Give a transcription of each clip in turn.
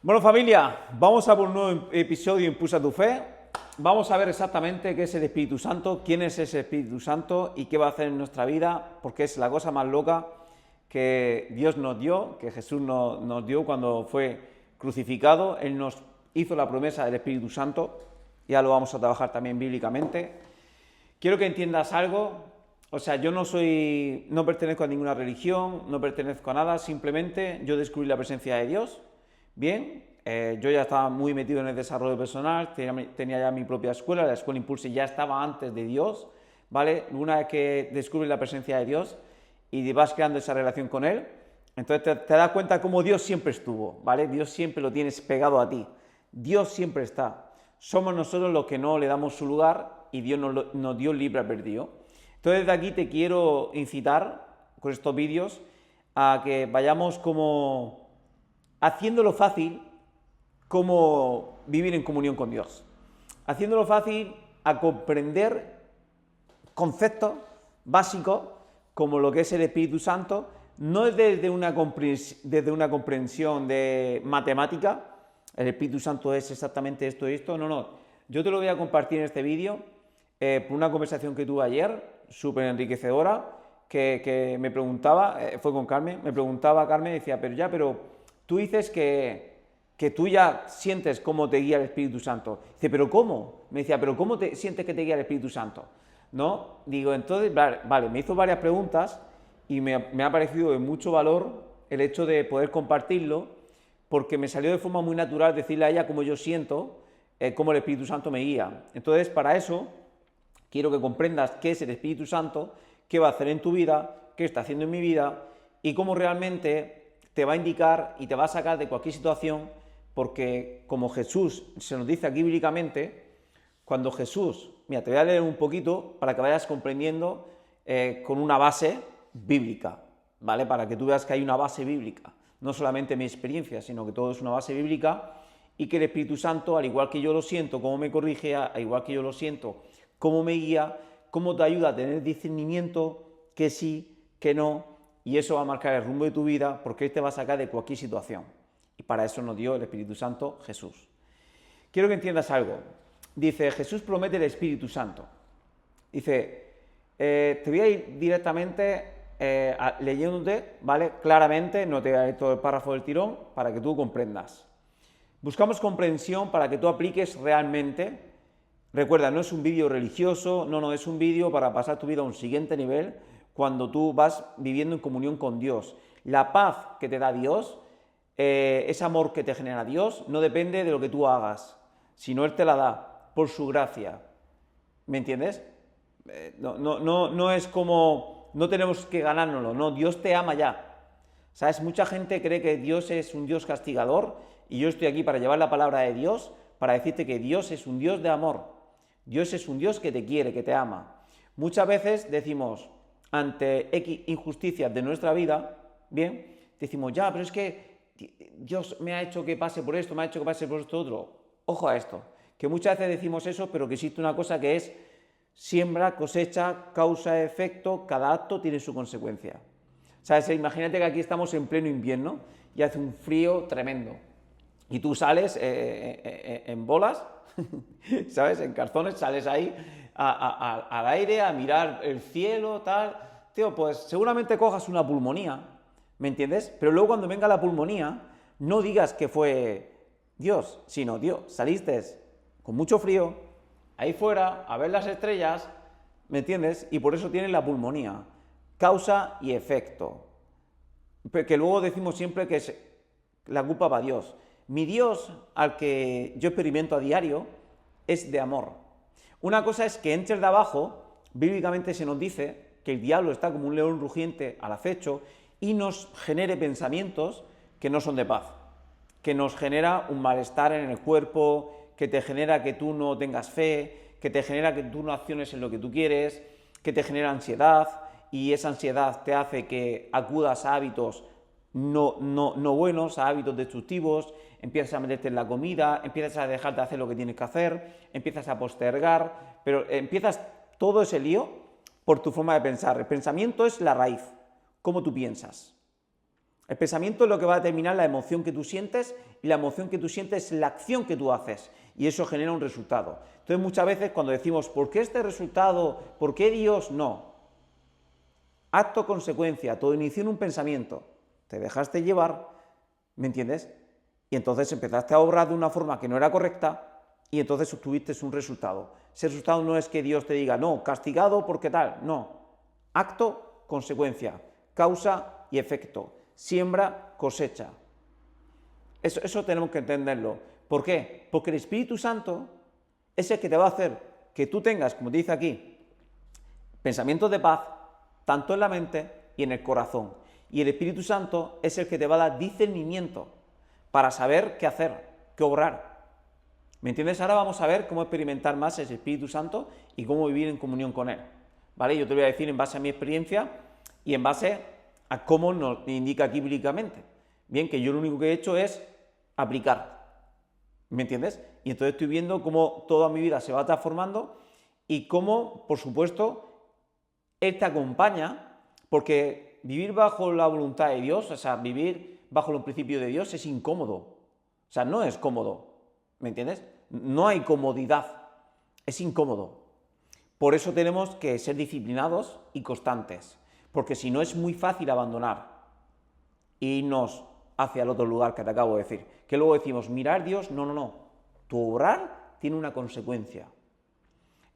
Bueno, familia, vamos a por un nuevo episodio de Impulsa tu Fe. Vamos a ver exactamente qué es el Espíritu Santo, quién es ese Espíritu Santo y qué va a hacer en nuestra vida, porque es la cosa más loca que Dios nos dio, que Jesús nos dio cuando fue crucificado. Él nos hizo la promesa del Espíritu Santo, ya lo vamos a trabajar también bíblicamente. Quiero que entiendas algo, o sea, yo no pertenezco a ninguna religión, no pertenezco a nada, simplemente yo descubrí la presencia de Dios. Bien, yo ya estaba muy metido en el desarrollo personal, tenía ya mi propia escuela, la escuela Impulse ya estaba antes de Dios, ¿vale? Una vez que descubres la presencia de Dios y vas creando esa relación con Él, entonces te das cuenta cómo Dios siempre estuvo, ¿vale? Dios siempre lo tienes pegado a ti, Dios siempre está. Somos nosotros los que no le damos su lugar y Dios nos dio libre albedrío. Entonces desde aquí te quiero incitar con estos vídeos a que vayamos como haciéndolo fácil como vivir en comunión con Dios. Haciéndolo fácil a comprender conceptos básicos como lo que es el Espíritu Santo, no es desde una comprensión de matemática, el Espíritu Santo es exactamente esto y esto, no. Yo te lo voy a compartir en este vídeo por una conversación que tuve ayer, súper enriquecedora, que me preguntaba, fue con Carmen, me preguntaba Carmen, decía, pero tú dices que tú ya sientes cómo te guía el Espíritu Santo. Dice, ¿pero cómo? Me decía, ¿pero cómo te sientes que te guía el Espíritu Santo? ¿No? Digo, entonces, vale, me hizo varias preguntas y me ha parecido de mucho valor el hecho de poder compartirlo, porque me salió de forma muy natural decirle a ella cómo yo siento, cómo el Espíritu Santo me guía. Entonces, para eso, quiero que comprendas qué es el Espíritu Santo, qué va a hacer en tu vida, qué está haciendo en mi vida y cómo realmente te va a indicar y te va a sacar de cualquier situación, porque como Jesús se nos dice aquí bíblicamente, cuando Jesús, mira, te voy a leer un poquito para que vayas comprendiendo con una base bíblica, ¿vale? Para que tú veas que hay una base bíblica, no solamente mi experiencia, sino que todo es una base bíblica y que el Espíritu Santo, al igual que yo lo siento, cómo me corrige, al igual que yo lo siento, cómo me guía, cómo te ayuda a tener discernimiento, que sí, que no, y eso va a marcar el rumbo de tu vida porque Él te va a sacar de cualquier situación. Y para eso nos dio el Espíritu Santo Jesús. Quiero que entiendas algo. Dice, Jesús promete el Espíritu Santo. Dice, te voy a ir directamente leyéndote, ¿vale? Claramente, no te voy a leer todo el párrafo del tirón para que tú comprendas. Buscamos comprensión para que tú apliques realmente. Recuerda, no es un vídeo religioso, no, es un vídeo para pasar tu vida a un siguiente nivel, cuando tú vas viviendo en comunión con Dios. La paz que te da Dios, ese amor que te genera Dios, no depende de lo que tú hagas, sino Él te la da por su gracia. ¿Me entiendes? No es como, no tenemos que ganárnoslo, no, Dios te ama ya. ¿Sabes? Mucha gente cree que Dios es un Dios castigador y yo estoy aquí para llevar la palabra de Dios, para decirte que Dios es un Dios de amor. Dios es un Dios que te quiere, que te ama. Muchas veces decimos, ante X injusticias de nuestra vida, bien, decimos, ya, pero es que Dios me ha hecho que pase por esto, me ha hecho que pase por esto otro. Ojo a esto, que muchas veces decimos eso, pero que existe una cosa que es siembra, cosecha, causa, efecto, cada acto tiene su consecuencia. ¿Sabes? Imagínate que aquí estamos en pleno invierno y hace un frío tremendo. Y tú sales en bolas, ¿sabes? En calzones, sales ahí al aire, a mirar el cielo, tal. Tío, pues seguramente cojas una pulmonía, ¿me entiendes? Pero luego cuando venga la pulmonía, no digas que fue Dios, sino, tío, saliste con mucho frío, ahí fuera, a ver las estrellas, ¿me entiendes? Y por eso tienes la pulmonía. Causa y efecto. Que luego decimos siempre que es la culpa para Dios. Mi Dios, al que yo experimento a diario, es de amor. Una cosa es que entres de abajo, bíblicamente se nos dice que el diablo está como un león rugiente al acecho y nos genere pensamientos que no son de paz, que nos genera un malestar en el cuerpo, que te genera que tú no tengas fe, que te genera que tú no acciones en lo que tú quieres, que te genera ansiedad y esa ansiedad te hace que acudas a hábitos no buenos, a hábitos destructivos, empiezas a meterte en la comida, empiezas a dejar de hacer lo que tienes que hacer, empiezas a postergar, pero empiezas todo ese lío por tu forma de pensar. El pensamiento es la raíz, cómo tú piensas. El pensamiento es lo que va a determinar la emoción que tú sientes, y la emoción que tú sientes es la acción que tú haces, y eso genera un resultado. Entonces muchas veces cuando decimos, ¿por qué este resultado? ¿Por qué Dios? No. Acto, consecuencia, todo inició en un pensamiento. Te dejaste llevar, ¿me entiendes? Y entonces empezaste a obrar de una forma que no era correcta, y entonces obtuviste un resultado. Ese resultado no es que Dios te diga, no, castigado porque tal, no. Acto, consecuencia, causa y efecto. Siembra, cosecha. Eso tenemos que entenderlo. ¿Por qué? Porque el Espíritu Santo es el que te va a hacer que tú tengas, como te dice aquí, pensamientos de paz, tanto en la mente y en el corazón. Y el Espíritu Santo es el que te va a dar discernimiento para saber qué hacer, qué obrar. ¿Me entiendes? Ahora vamos a ver cómo experimentar más ese Espíritu Santo y cómo vivir en comunión con Él. ¿Vale? Yo te voy a decir en base a mi experiencia y en base a cómo nos indica aquí bíblicamente. Bien, que yo lo único que he hecho es aplicar. ¿Me entiendes? Y entonces estoy viendo cómo toda mi vida se va transformando y cómo, por supuesto, Él te acompaña, porque vivir bajo la voluntad de Dios, o sea, vivir bajo los principios de Dios es incómodo. O sea, no es cómodo. ¿Me entiendes? No hay comodidad. Es incómodo. Por eso tenemos que ser disciplinados y constantes, porque si no es muy fácil abandonar e irnos hacia el otro lugar que te acabo de decir. Que luego decimos, mirar Dios, no. Tu obrar tiene una consecuencia.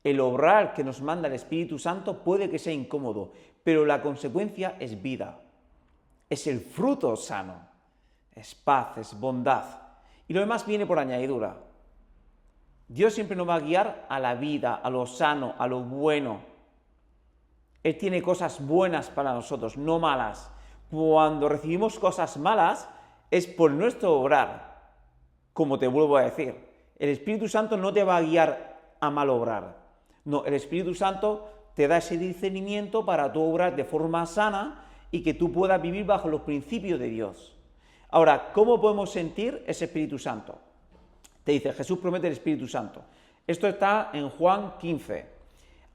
El obrar que nos manda el Espíritu Santo puede que sea incómodo, pero la consecuencia es vida. Es el fruto sano. Es paz, es bondad. Y lo demás viene por añadidura. Dios siempre nos va a guiar a la vida, a lo sano, a lo bueno. Él tiene cosas buenas para nosotros, no malas. Cuando recibimos cosas malas, es por nuestro obrar. Como te vuelvo a decir, el Espíritu Santo no te va a guiar a mal obrar. No, el Espíritu Santo te da ese discernimiento para tú obrar de forma sana y que tú puedas vivir bajo los principios de Dios. Ahora, ¿cómo podemos sentir ese Espíritu Santo? Te dice, Jesús promete el Espíritu Santo. Esto está en Juan 15.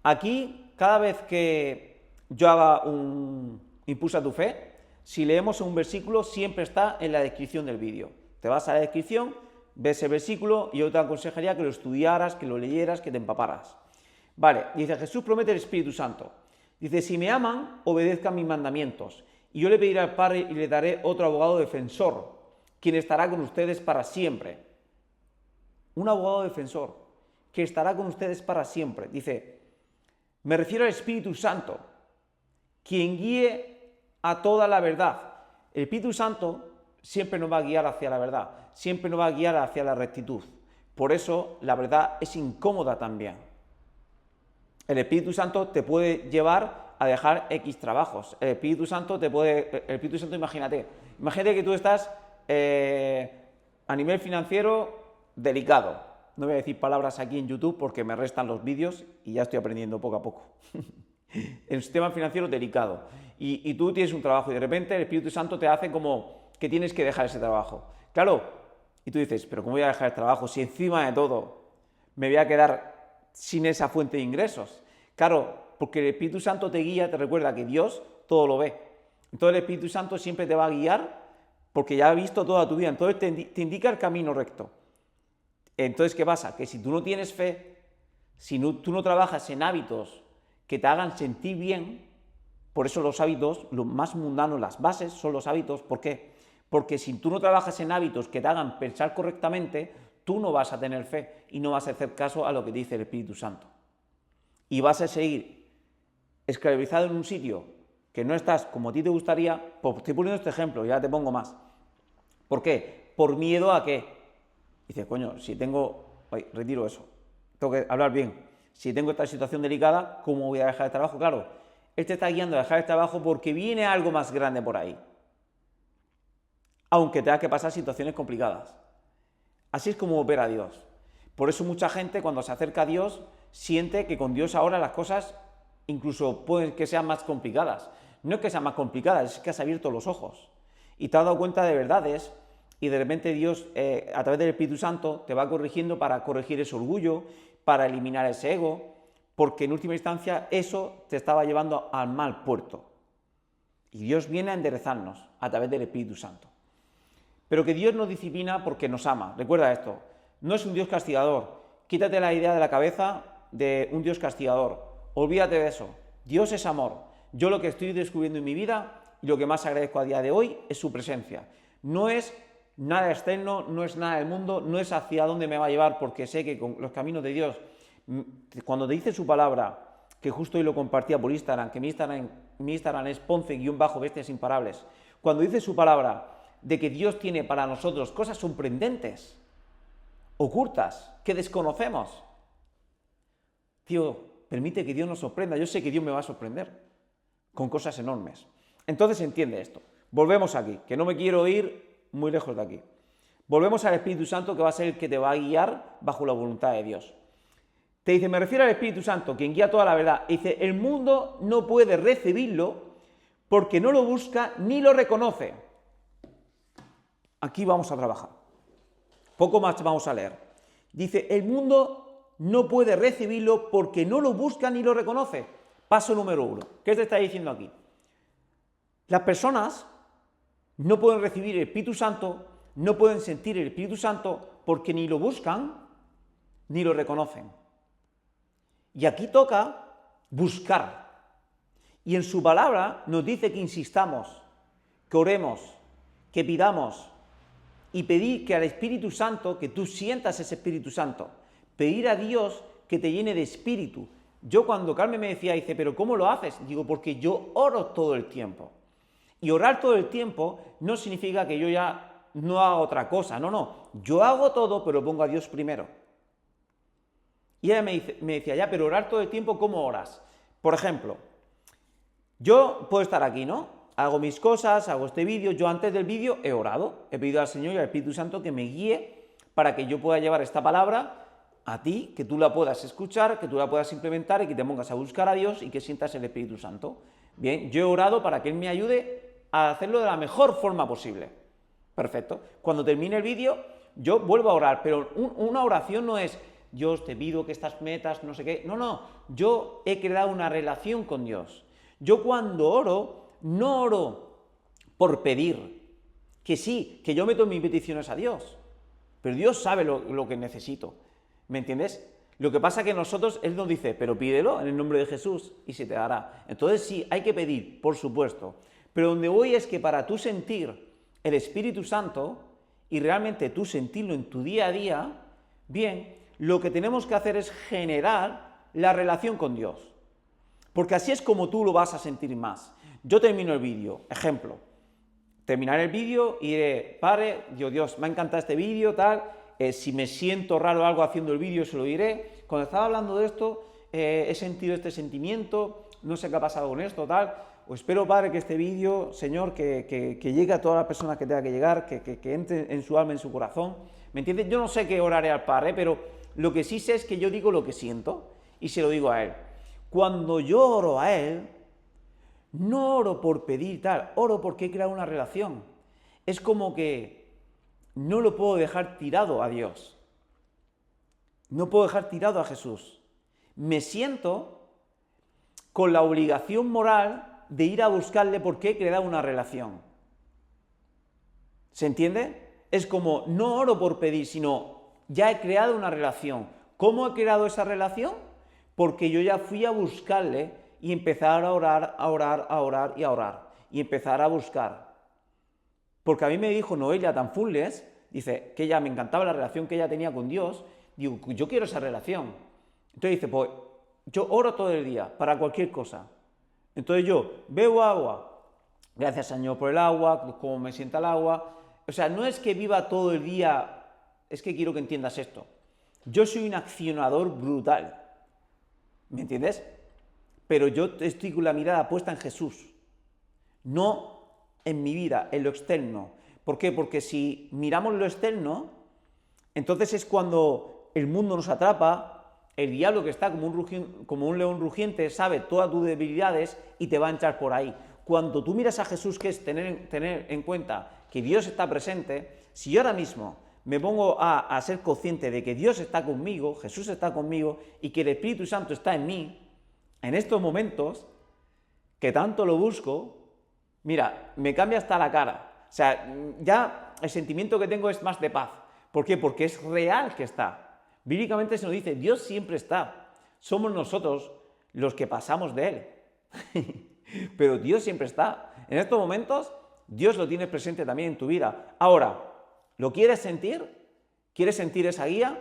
Aquí, cada vez que yo haga un Impulsa tu Fe, si leemos un versículo, siempre está en la descripción del vídeo. Te vas a la descripción, ves el versículo y yo te aconsejaría que lo estudiaras, que lo leyeras, que te empaparas. Vale, dice, Jesús promete el Espíritu Santo. Dice, si me aman, obedezcan mis mandamientos. Y yo le pediré al Padre y le daré otro abogado defensor, quien estará con ustedes para siempre. Un abogado defensor, que estará con ustedes para siempre. Dice, me refiero al Espíritu Santo, quien guíe a toda la verdad. El Espíritu Santo siempre nos va a guiar hacia la verdad, siempre nos va a guiar hacia la rectitud. Por eso la verdad es incómoda también. El Espíritu Santo te puede llevar a dejar X trabajos. El Espíritu Santo imagínate que tú estás a nivel financiero delicado. No voy a decir palabras aquí en YouTube porque me restan los vídeos y ya estoy aprendiendo poco a poco. El sistema financiero delicado. Y tú tienes un trabajo y de repente el Espíritu Santo te hace como que tienes que dejar ese trabajo. Claro, y tú dices, pero ¿cómo voy a dejar el trabajo si encima de todo me voy a quedar sin esa fuente de ingresos? Claro, porque el Espíritu Santo te guía, te recuerda que Dios todo lo ve. Entonces el Espíritu Santo siempre te va a guiar porque ya ha visto toda tu vida. Entonces te indica el camino recto. Entonces, ¿qué pasa? Que si tú no tienes fe, si tú no trabajas en hábitos que te hagan sentir bien, por eso los hábitos, lo más mundano, las bases son los hábitos. ¿Por qué? Porque si tú no trabajas en hábitos que te hagan pensar correctamente, tú no vas a tener fe y no vas a hacer caso a lo que dice el Espíritu Santo. Y vas a seguir esclavizado en un sitio que no estás como a ti te gustaría. Pues estoy poniendo este ejemplo, ya te pongo más. ¿Por qué? Por miedo a qué. Dices, coño, si tengo... retiro eso. Tengo que hablar bien. Si tengo esta situación delicada, ¿cómo voy a dejar el trabajo? Claro, Él te está guiando a dejar el trabajo porque viene algo más grande por ahí. Aunque tengas que pasar situaciones complicadas. Así es como opera Dios. Por eso mucha gente cuando se acerca a Dios siente que con Dios ahora las cosas incluso pueden que sean más complicadas. No es que sean más complicadas, es que has abierto los ojos y te has dado cuenta de verdades y de repente Dios a través del Espíritu Santo te va corrigiendo para corregir ese orgullo, para eliminar ese ego, porque en última instancia eso te estaba llevando al mal puerto. Y Dios viene a enderezarnos a través del Espíritu Santo. Pero que Dios nos disciplina porque nos ama. Recuerda esto, no es un Dios castigador. Quítate la idea de la cabeza de un Dios castigador. Olvídate de eso. Dios es amor. Yo lo que estoy descubriendo en mi vida y lo que más agradezco a día de hoy es su presencia. No es nada externo, no es nada del mundo, no es hacia dónde me va a llevar, porque sé que con los caminos de Dios, cuando te dice su palabra, que justo hoy lo compartía por Instagram, que mi Instagram es Ponce-Bestias Imparables, cuando dice su palabra de que Dios tiene para nosotros cosas sorprendentes, ocultas, que desconocemos. Tío, permite que Dios nos sorprenda. Yo sé que Dios me va a sorprender con cosas enormes. Entonces entiende esto. Volvemos aquí, que no me quiero ir muy lejos de aquí. Volvemos al Espíritu Santo, que va a ser el que te va a guiar bajo la voluntad de Dios. Te dice, me refiero al Espíritu Santo, quien guía toda la verdad. Dice, el mundo no puede recibirlo porque no lo busca ni lo reconoce. Aquí vamos a trabajar. Poco más vamos a leer. Dice, el mundo no puede recibirlo porque no lo busca ni lo reconoce. Paso número 1. ¿Qué te está diciendo aquí? Las personas no pueden recibir el Espíritu Santo, no pueden sentir el Espíritu Santo porque ni lo buscan ni lo reconocen. Y aquí toca buscar. Y en su palabra nos dice que insistamos, que oremos, que pidamos. Y pedir que al Espíritu Santo, que tú sientas ese Espíritu Santo. Pedir a Dios que te llene de espíritu. Yo cuando Carmen me decía, dice, ¿pero cómo lo haces? Digo, porque yo oro todo el tiempo. Y orar todo el tiempo no significa que yo ya no haga otra cosa. No. Yo hago todo, pero pongo a Dios primero. Y ella me decía, ya, pero orar todo el tiempo, ¿cómo oras? Por ejemplo, yo puedo estar aquí, ¿no? Hago mis cosas, hago este vídeo. Yo antes del vídeo he orado, he pedido al Señor y al Espíritu Santo que me guíe para que yo pueda llevar esta palabra a ti, que tú la puedas escuchar, que tú la puedas implementar y que te pongas a buscar a Dios y que sientas el Espíritu Santo. Bien, yo he orado para que Él me ayude a hacerlo de la mejor forma posible. Perfecto. Cuando termine el vídeo, yo vuelvo a orar, pero una oración no es Dios, te pido que estas metas, no sé qué. No. Yo he creado una relación con Dios. Yo cuando oro, no oro por pedir, que sí, que yo meto mis peticiones a Dios, pero Dios sabe lo que necesito, ¿me entiendes? Lo que pasa es que nosotros, Él nos dice, pero pídelo en el nombre de Jesús y se te dará. Entonces sí, hay que pedir, por supuesto, pero donde voy es que para tú sentir el Espíritu Santo y realmente tú sentirlo en tu día a día, bien, lo que tenemos que hacer es generar la relación con Dios, porque así es como tú lo vas a sentir más. Yo termino el vídeo, ejemplo, terminaré el vídeo y diré, Padre, Dios, me ha encantado este vídeo, tal, si me siento raro o algo haciendo el vídeo, se lo diré. Cuando estaba hablando de esto, he sentido este sentimiento, no sé qué ha pasado con esto, tal, o espero, Padre, que este vídeo, Señor, que llegue a todas las personas que tenga que llegar, que entre en su alma, en su corazón, ¿me entiendes? Yo no sé qué oraré al Padre, pero lo que sí sé es que yo digo lo que siento y se lo digo a Él. Cuando yo oro a Él, no oro por pedir tal, oro porque he creado una relación. Es como que no lo puedo dejar tirado a Dios. No puedo dejar tirado a Jesús. Me siento con la obligación moral de ir a buscarle porque he creado una relación. ¿Se entiende? Es como, no oro por pedir, sino ya he creado una relación. ¿Cómo he creado esa relación? Porque yo ya fui a buscarle y empezar a orar, a orar, a orar y a orar. Y empezar a buscar. Porque a mí me dijo Noelia tan fulles, dice, que ella me encantaba la relación que ella tenía con Dios. Digo, yo quiero esa relación. Entonces dice, pues yo oro todo el día para cualquier cosa. Entonces yo bebo agua. Gracias, Señor, por el agua, cómo me sienta el agua. O sea, no es que viva todo el día. Es que quiero que entiendas esto. Yo soy un accionador brutal. ¿Me entiendes? Pero yo estoy con la mirada puesta en Jesús. No en mi vida, en lo externo. ¿Por qué? Porque si miramos lo externo, entonces es cuando el mundo nos atrapa, el diablo que está como un león rugiente sabe todas tus debilidades y te va a entrar por ahí. Cuando tú miras a Jesús, que es tener en cuenta que Dios está presente, si yo ahora mismo me pongo a ser consciente de que Dios está conmigo, Jesús está conmigo y que el Espíritu Santo está en mí, en estos momentos, que tanto lo busco, Mira, me cambia hasta la cara. O sea, ya el sentimiento que tengo es más de paz. ¿Por qué? Porque es real que está. Bíblicamente se nos dice, Dios siempre está. Somos nosotros los que pasamos de Él. Pero Dios siempre está. En estos momentos, Dios lo tienes presente también en tu vida. Ahora, ¿lo quieres sentir? ¿Quieres sentir esa guía?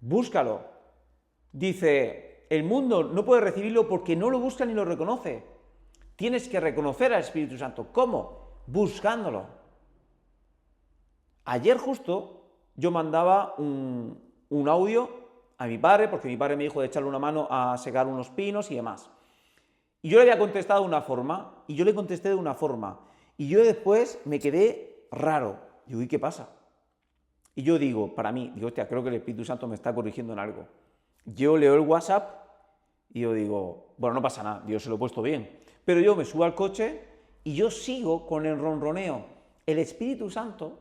Búscalo. Dice, el mundo no puede recibirlo porque no lo busca ni lo reconoce. Tienes que reconocer al Espíritu Santo. ¿Cómo? Buscándolo. Ayer justo yo mandaba un audio a mi padre, porque mi padre me dijo de echarle una mano a secar unos pinos y demás. Y yo le había contestado de una forma, y yo le contesté de una forma, y yo después me quedé raro. Digo, ¿y qué pasa? Y yo digo, para mí, digo, hostia, creo que el Espíritu Santo me está corrigiendo en algo. Yo leo el WhatsApp y yo digo, bueno, no pasa nada, Dios se lo he puesto bien. Pero yo me subo al coche y yo sigo con el ronroneo. El Espíritu Santo,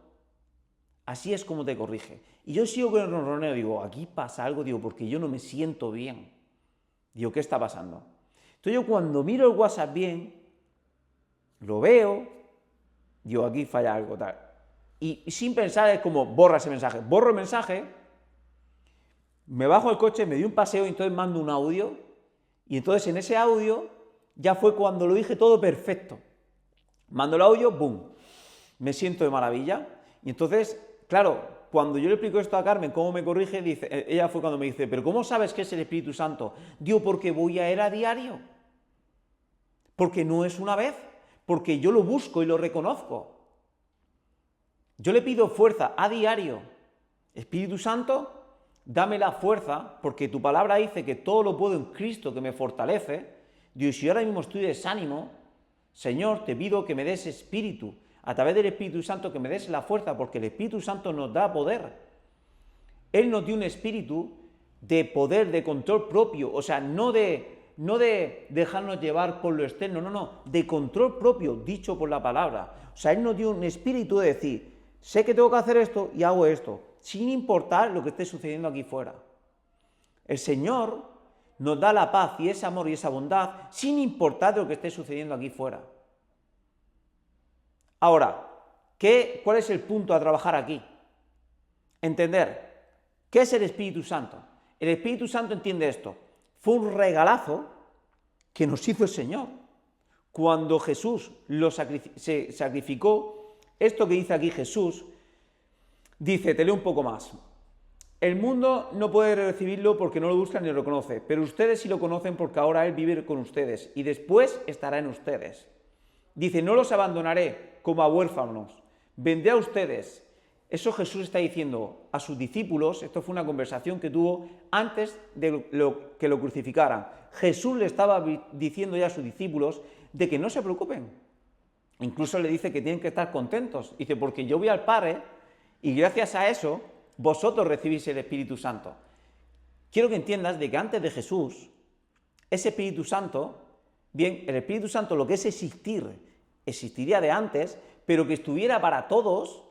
así es como te corrige. Y yo sigo con el ronroneo, digo, aquí pasa algo, digo, porque yo no me siento bien. Digo, ¿qué está pasando? Entonces yo cuando miro el WhatsApp bien, lo veo, digo, aquí falla algo, tal. Y sin pensar es como, borra ese mensaje. Borro el mensaje, me bajo del coche, me doy un paseo y entonces mando un audio. Y entonces en ese audio ya fue cuando lo dije todo perfecto. Mando el audio, ¡boom! Me siento de maravilla. Y entonces, claro, cuando yo le explico esto a Carmen, cómo me corrige, dice, ella fue cuando me dice, ¿pero cómo sabes que es el Espíritu Santo? Digo, porque voy a él a diario. Porque no es una vez, porque yo lo busco y lo reconozco. Yo le pido fuerza a diario. Espíritu Santo, dame la fuerza, porque tu palabra dice que todo lo puedo en Cristo que me fortalece. Dios, si ahora mismo estoy de desánimo, Señor, te pido que me des espíritu, a través del Espíritu Santo que me des la fuerza, porque el Espíritu Santo nos da poder. Él nos dio un espíritu de poder, de control propio, o sea, no de dejarnos llevar por lo externo, no, de control propio, dicho por la palabra. O sea, Él nos dio un espíritu de decir, sé que tengo que hacer esto y hago esto, sin importar lo que esté sucediendo aquí fuera. El Señor nos da la paz y ese amor y esa bondad, sin importar lo que esté sucediendo aquí fuera. Ahora, ¿cuál es el punto a trabajar aquí? Entender, ¿qué es el Espíritu Santo? El Espíritu Santo entiende esto. Fue un regalazo que nos hizo el Señor. Cuando Jesús se sacrificó, esto que dice aquí Jesús, dice, te leo un poco más. El mundo no puede recibirlo porque no lo busca ni lo reconoce, pero ustedes sí lo conocen porque ahora Él vive con ustedes y después estará en ustedes. Dice, no los abandonaré como a huérfanos, vendré a ustedes. Eso Jesús está diciendo a sus discípulos, esto fue una conversación que tuvo antes de que lo crucificaran. Jesús le estaba diciendo ya a sus discípulos de que no se preocupen. Incluso le dice que tienen que estar contentos. Dice, porque yo voy al Padre y gracias a eso vosotros recibís el Espíritu Santo. Quiero que entiendas de que antes de Jesús, ese Espíritu Santo, bien, el Espíritu Santo lo que es existir, existiría de antes, pero que estuviera para todos.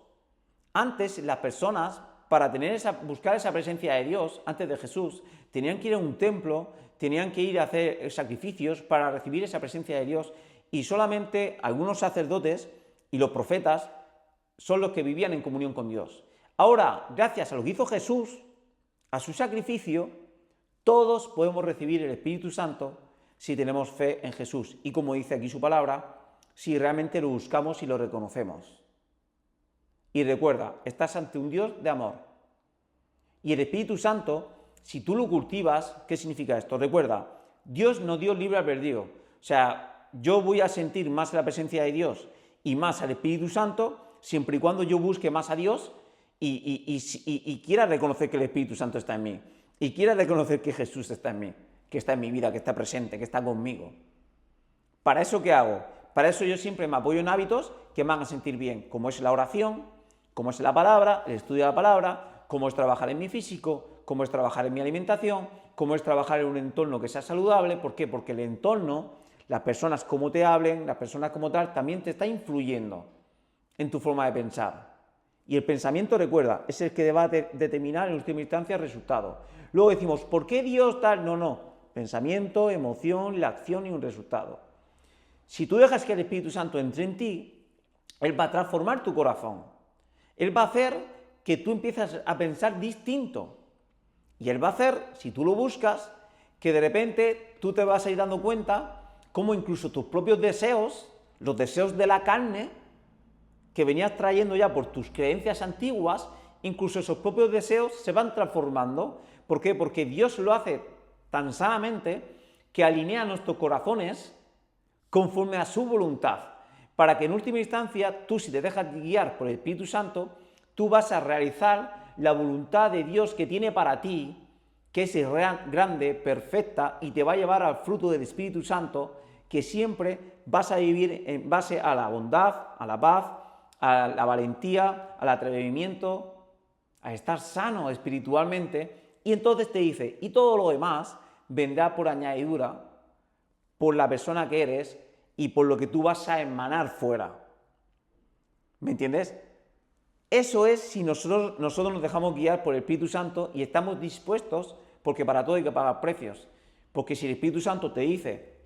Antes las personas, para buscar esa presencia de Dios, antes de Jesús, tenían que ir a un templo, tenían que ir a hacer sacrificios para recibir esa presencia de Dios, y solamente algunos sacerdotes y los profetas son los que vivían en comunión con Dios. Ahora, gracias a lo que hizo Jesús, a su sacrificio, todos podemos recibir el Espíritu Santo si tenemos fe en Jesús. Y como dice aquí su palabra, si realmente lo buscamos y lo reconocemos. Y recuerda, estás ante un Dios de amor. Y el Espíritu Santo, si tú lo cultivas, ¿qué significa esto? Recuerda, Dios nos dio libre albedrío. O sea, yo voy a sentir más la presencia de Dios y más al Espíritu Santo siempre y cuando yo busque más a Dios y quiera reconocer que el Espíritu Santo está en mí, y quiera reconocer que Jesús está en mí, que está en mi vida, que está presente, que está conmigo. ¿Para eso qué hago? Para eso yo siempre me apoyo en hábitos que me hagan sentir bien, como es la oración, como es la palabra, el estudio de la palabra, como es trabajar en mi físico, como es trabajar en mi alimentación, como es trabajar en un entorno que sea saludable. ¿Por qué? Porque el entorno, las personas como te hablen, las personas como tal, también te está influyendo en tu forma de pensar. Y el pensamiento, recuerda, es el que va a determinar en última instancia el resultado. Luego decimos, ¿por qué Dios tal? No. Pensamiento, emoción, la acción y un resultado. Si tú dejas que el Espíritu Santo entre en ti, Él va a transformar tu corazón. Él va a hacer que tú empieces a pensar distinto. Y Él va a hacer, si tú lo buscas, que de repente tú te vas a ir dando cuenta cómo incluso tus propios deseos, los deseos de la carne, que venías trayendo ya por tus creencias antiguas, incluso esos propios deseos se van transformando. ¿Por qué? Porque Dios lo hace tan sanamente que alinea nuestros corazones conforme a su voluntad, para que en última instancia tú, si te dejas guiar por el Espíritu Santo, tú vas a realizar la voluntad de Dios que tiene para ti, que es grande, perfecta, y te va a llevar al fruto del Espíritu Santo, que siempre vas a vivir en base a la bondad, a la paz, a la valentía, al atrevimiento, a estar sano espiritualmente. Y entonces te dice, y todo lo demás vendrá por añadidura, por la persona que eres y por lo que tú vas a emanar fuera. ¿Me entiendes? Eso es si nosotros nos dejamos guiar por el Espíritu Santo y estamos dispuestos, porque para todo hay que pagar precios. Porque si el Espíritu Santo te dice,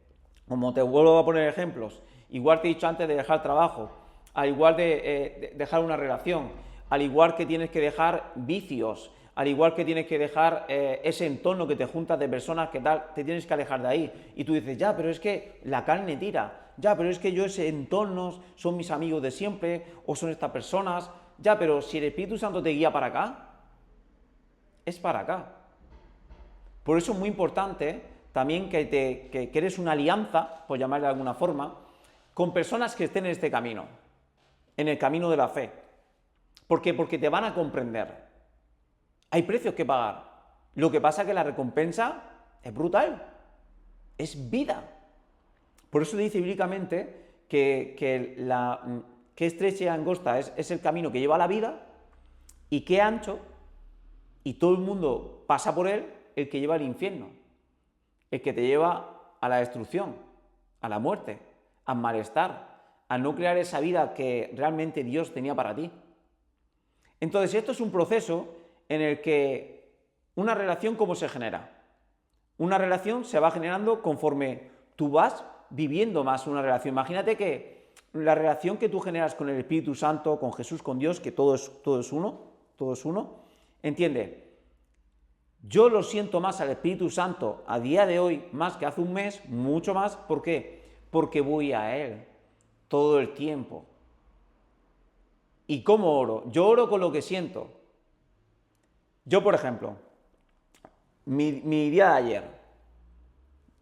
como te vuelvo a poner ejemplos, igual te he dicho antes de dejar trabajo, al igual de dejar una relación, al igual que tienes que dejar vicios, al igual que tienes que dejar ese entorno que te juntas de personas que tal, te tienes que alejar de ahí. Y tú dices, ya, pero es que la carne tira, ya, pero es que yo ese entorno son mis amigos de siempre, o son estas personas, ya, pero si el Espíritu Santo te guía para acá, es para acá. Por eso es muy importante también que eres una alianza, por llamarle de alguna forma, con personas que estén en este camino, en el camino de la fe. ¿Por qué? Porque te van a comprender. Hay precios que pagar. Lo que pasa es que la recompensa es brutal. Es vida. Por eso dice bíblicamente que estrecha y angosta es el camino que lleva a la vida, y qué ancho, y todo el mundo pasa por él, el que lleva al infierno. El que te lleva a la destrucción, a la muerte, al malestar, a no crear esa vida que realmente Dios tenía para ti. Entonces, esto es un proceso en el que una relación, ¿cómo se genera? Una relación se va generando conforme tú vas viviendo más una relación. Imagínate que la relación que tú generas con el Espíritu Santo, con Jesús, con Dios, que todo es uno, entiende, yo lo siento más al Espíritu Santo a día de hoy, más que hace un mes, mucho más. ¿Por qué? Porque voy a Él todo el tiempo. ¿Y cómo oro? Yo oro con lo que siento. Yo, por ejemplo, mi día de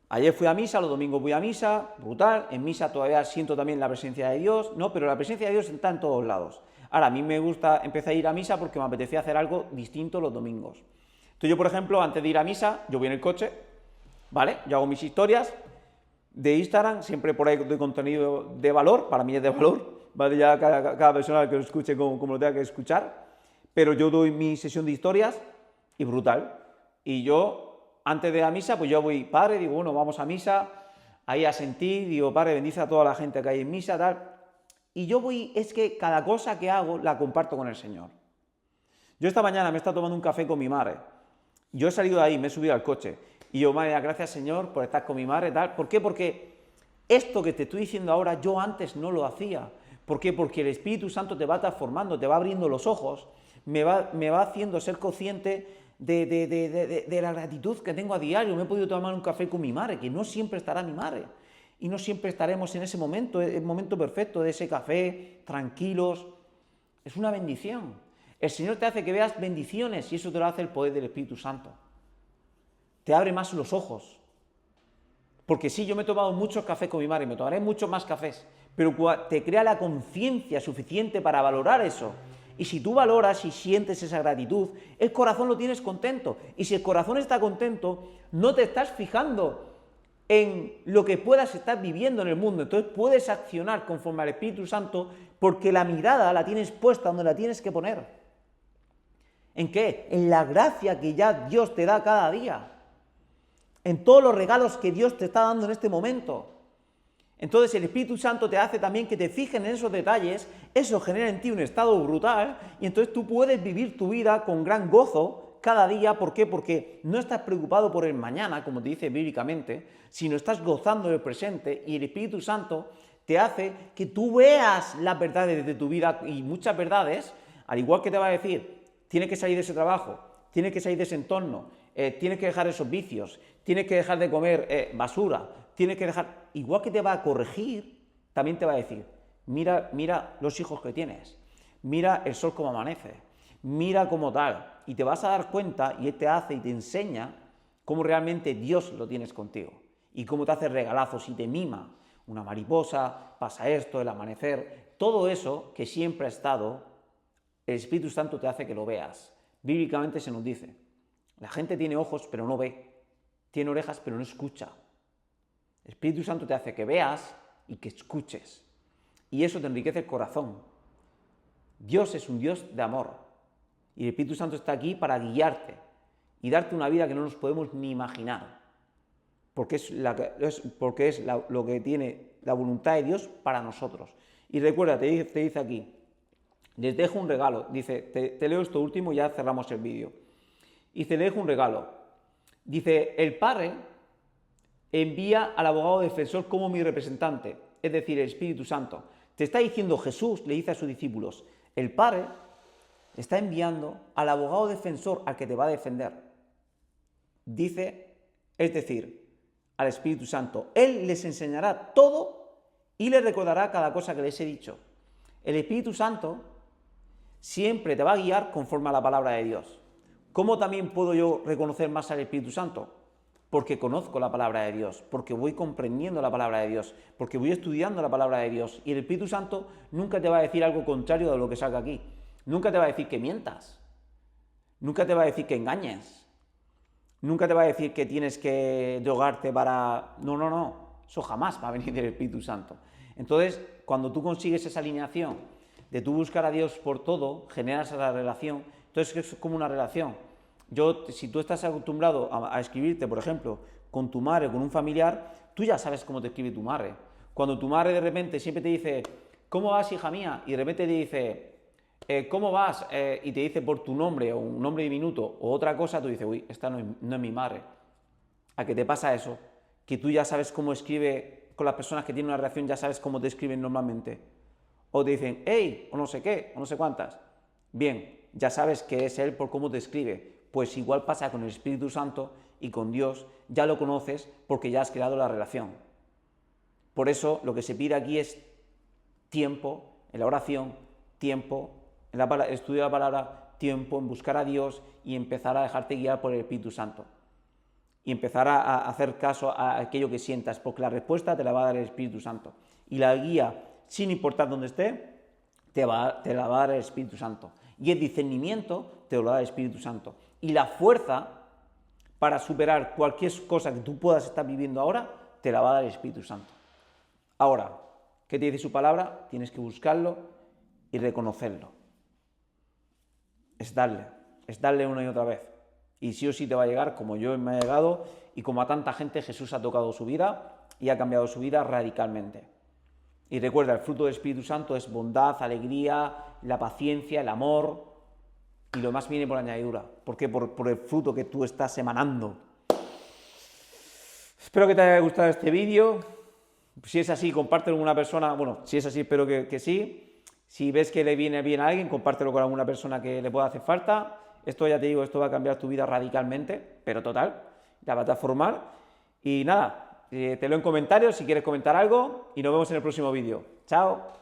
ayer fui a misa, los domingos voy a misa, brutal, en misa todavía siento también la presencia de Dios, no, pero la presencia de Dios está en todos lados. Ahora, a mí me gusta empezar a ir a misa porque me apetecía hacer algo distinto los domingos. Entonces yo, por ejemplo, antes de ir a misa, yo voy en el coche, ¿vale? Yo hago mis historias de Instagram, siempre por ahí doy contenido de valor, para mí es de valor, ¿vale? Ya cada persona que lo escuche como lo tenga que escuchar, pero yo doy mi sesión de historias y brutal. Y yo, antes de la misa, pues yo voy, padre, digo, bueno, vamos a misa, ahí a sentir, digo, padre, bendice a toda la gente que hay en misa, tal. Y yo voy, es que cada cosa que hago la comparto con el Señor. Yo esta mañana me he estado tomando un café con mi madre. Yo he salido de ahí, me he subido al coche. Y yo, madre, gracias, Señor, por estar con mi madre, tal. ¿Por qué? Porque esto que te estoy diciendo ahora, yo antes no lo hacía. ¿Por qué? Porque el Espíritu Santo te va transformando, te va abriendo los ojos, me va haciendo ser consciente de la gratitud que tengo a diario. Me he podido tomar un café con mi madre, que no siempre estará mi madre. Y no siempre estaremos en ese momento, el momento perfecto de ese café, tranquilos. Es una bendición. El Señor te hace que veas bendiciones y eso te lo hace el poder del Espíritu Santo. Te abre más los ojos. Porque sí, yo me he tomado muchos cafés con mi madre, me tomaré muchos más cafés, pero te crea la conciencia suficiente para valorar eso. Y si tú valoras y sientes esa gratitud, el corazón lo tienes contento. Y si el corazón está contento, no te estás fijando en lo que puedas estar viviendo en el mundo. Entonces puedes accionar conforme al Espíritu Santo porque la mirada la tienes puesta donde la tienes que poner. ¿En qué? En la gracia que ya Dios te da cada día. En todos los regalos que Dios te está dando en este momento. Entonces el Espíritu Santo te hace también que te fijes en esos detalles, eso genera en ti un estado brutal y entonces tú puedes vivir tu vida con gran gozo, cada día. ¿Por qué? Porque no estás preocupado por el mañana, como te dice bíblicamente, sino estás gozando del presente, y el Espíritu Santo te hace que tú veas las verdades de tu vida, y muchas verdades, al igual que te va a decir, tienes que salir de ese trabajo, tienes que salir de ese entorno, tienes que dejar esos vicios, tienes que dejar de comer basura, tienes que dejar, igual que te va a corregir, también te va a decir, mira los hijos que tienes, mira el sol como amanece, mira como tal, y te vas a dar cuenta, y Él te hace y te enseña cómo realmente Dios lo tienes contigo, y cómo te hace regalazos y te mima, una mariposa, pasa esto, el amanecer, todo eso que siempre ha estado, el Espíritu Santo te hace que lo veas. Bíblicamente se nos dice, la gente tiene ojos pero no ve, tiene orejas pero no escucha. El Espíritu Santo te hace que veas y que escuches, y eso te enriquece el corazón. Dios es un Dios de amor, y el Espíritu Santo está aquí para guiarte y darte una vida que no nos podemos ni imaginar, porque es lo que tiene la voluntad de Dios para nosotros. Y recuerda, te dice aquí, les dejo un regalo, dice, te leo esto último y ya cerramos el vídeo. Dice, le dejo un regalo. Dice, el Padre envía al abogado defensor como mi representante, es decir, el Espíritu Santo. Te está diciendo Jesús, le dice a sus discípulos, el Padre está enviando al abogado defensor al que te va a defender. Dice, es decir, al Espíritu Santo. Él les enseñará todo y les recordará cada cosa que les he dicho. El Espíritu Santo siempre te va a guiar conforme a la palabra de Dios. ¿Cómo también puedo yo reconocer más al Espíritu Santo? Porque conozco la palabra de Dios, porque voy comprendiendo la palabra de Dios, porque voy estudiando la palabra de Dios. Y el Espíritu Santo nunca te va a decir algo contrario de lo que salga aquí. Nunca te va a decir que mientas. Nunca te va a decir que engañes. Nunca te va a decir que tienes que drogarte para... No. Eso jamás va a venir del Espíritu Santo. Entonces, cuando tú consigues esa alineación de tú buscar a Dios por todo, generas esa relación. Entonces es como una relación. Si tú estás acostumbrado a escribirte, por ejemplo, con tu madre, con un familiar, tú ya sabes cómo te escribe tu madre. Cuando tu madre de repente siempre te dice, ¿cómo vas, hija mía? Y de repente te dice, ¿cómo vas? Y te dice por tu nombre, o un nombre diminuto, o otra cosa, tú dices, uy, esta no es mi madre. ¿A qué te pasa eso? Que tú ya sabes cómo escribe con las personas que tienen una relación, ya sabes cómo te escriben normalmente. O te dicen, hey, o no sé qué, o no sé cuántas. Bien, ya sabes que es Él por cómo te escribe. Pues igual pasa con el Espíritu Santo y con Dios, ya lo conoces porque ya has creado la relación. Por eso lo que se pide aquí es tiempo en la oración, tiempo en el estudio de la palabra, tiempo en buscar a Dios y empezar a dejarte guiar por el Espíritu Santo. Y empezar a hacer caso a aquello que sientas, porque la respuesta te la va a dar el Espíritu Santo. Y la guía, sin importar dónde esté, te la va a dar el Espíritu Santo. Y el discernimiento te lo da el Espíritu Santo. Y la fuerza para superar cualquier cosa que tú puedas estar viviendo ahora, te la va a dar el Espíritu Santo. Ahora, ¿qué te dice su palabra? Tienes que buscarlo y reconocerlo. Es darle una y otra vez. Y sí o sí te va a llegar, como yo me ha llegado, y como a tanta gente Jesús ha tocado su vida y ha cambiado su vida radicalmente. Y recuerda, el fruto del Espíritu Santo es bondad, alegría, la paciencia, el amor, y lo más viene por añadidura. ¿Por qué? Por el fruto que tú estás emanando. Espero que te haya gustado este vídeo. Si es así, compártelo con una persona. Bueno, si es así, espero que sí. Si ves que le viene bien a alguien, compártelo con alguna persona que le pueda hacer falta. Esto ya te digo, esto va a cambiar tu vida radicalmente, pero total, la va a transformar. Y nada, te leo en comentarios si quieres comentar algo y nos vemos en el próximo vídeo. ¡Chao!